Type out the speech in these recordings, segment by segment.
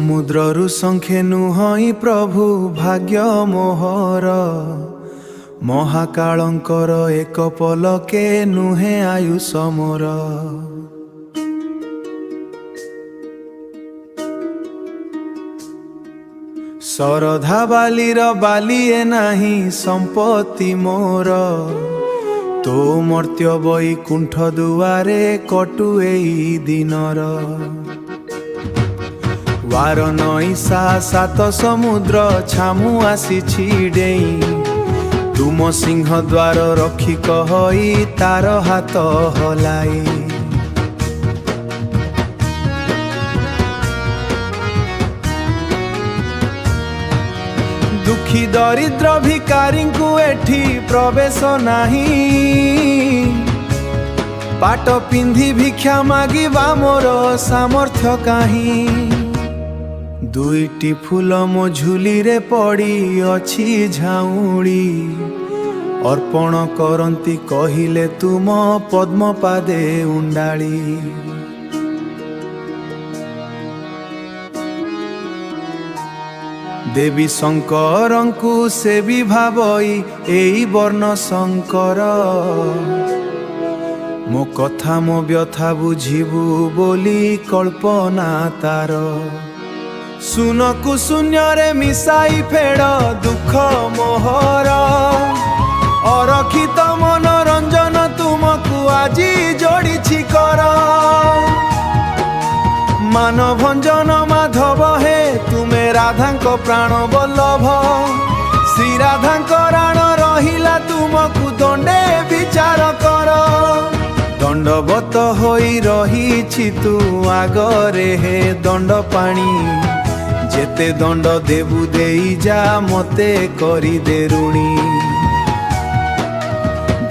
समुद्ररु संखे नुहई प्रभु भाग्य मोहर महाकाळंकर एक पलके नुहे आयुष मोर। सरधा बालीर बालीए नाही संपत्ति मोर तो मर्त्य बैकुंठ दुआरे कटु एई दिनर। वार नईसा सात समुद्र छामु आसी छिडेई तुम सिंह द्वार रखी कहई तार हाथ हलाई। दुखी दरिद्र भिकारी को एठी प्रवेश नाही पाट पिंधि भिक्षा मागिबा मोर सामर्थ्य काहीं। दुईटी फूल मो झुली रे पड़ी अछि झाउड़ी अर्पण करंती कहिले तुम पद्म पादे उंडाली। देवी शंकरंकु से भी भावई एई वर्ण शंकर मो कथा मो व्यथा बुझिबु बोली कल्पना तार। सुन कुशून्य रे मिसाई फेड़ दुख मोहर अरखित मनोरंजन तुमको आजी जोड़ी कर। मान भंजन माधव हे तुमे राधांको प्राण बल्लभ श्री राधांको राण रहिला तुमको दंडे विचार कर। दंडवत होई रही तू आगरे हे दंड पाणी जेते दंड देबु देई जा मते करी दे ऋणी।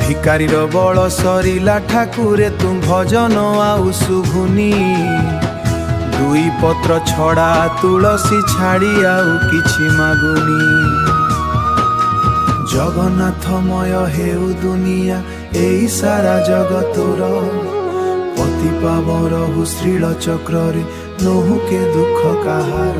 भिकारी रो बळ सरिला ठाकुरे तुम भजन आउ सुघुनी दुई पत्र छड़ा तुलसी छाड़ी आउ किछि मागुनी। जगन्नाथमय हेउ दुनिया एई सारा जगतोर पति पावर श्रील चक्र रे नहुके दुख काहार।